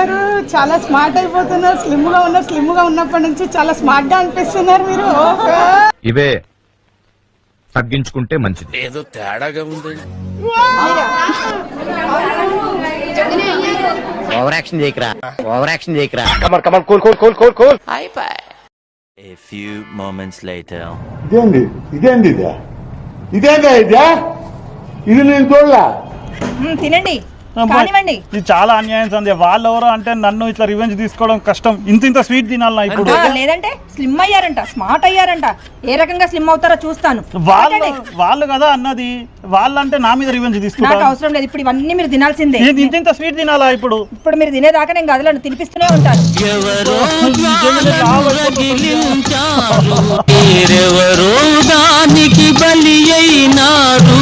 గారు చాలా స్మార్ట్ అయిపోతున్నారు. స్లిమ్ గా ఉన్నప్పటి నుంచి చాలా స్మార్ట్ గా అనిపిస్తున్నారు మీరు. ఇవే తగ్గించుకుంటే మంచిది. ఏదో తేడాగా ఉంది. ఓవర్ యాక్షన్ చేయకరా. Come on cool. A few moments later. ఇదేంది ఇది నేను చూడలా. తినండి, కానివ్వండి. ఇది చాలా అన్యాయం సంధ్య. వాళ్ళు ఎవరో అంటే నన్ను ఇట్లా రివెంజ్ తీసుకోవడం కష్టం. ఇంత స్వీట్ తినాలన్నా ఇప్పుడు. లేదంటే స్లిమ్ అయ్యారంట, స్మార్ట్ అయ్యారంట. ఏ రకంగా స్లిమ్ అవుతారో చూస్తాను. వాళ్ళు కదా అన్నది. వాళ్ళంటే నా మీద రివెంజ్ నాకు తీసుకుంటారు. అవసరం లేదు. ఇప్పుడు ఇవన్నీ మీరు తినాల్సిందే. ఇంత స్వీట్ తినాలా ఇప్పుడు? ఇప్పుడు మీరు తినేదాకా నేను గదులను తినిపిస్తూనే ఉంటాను. ఎవరో దానికి బలి అయినారు.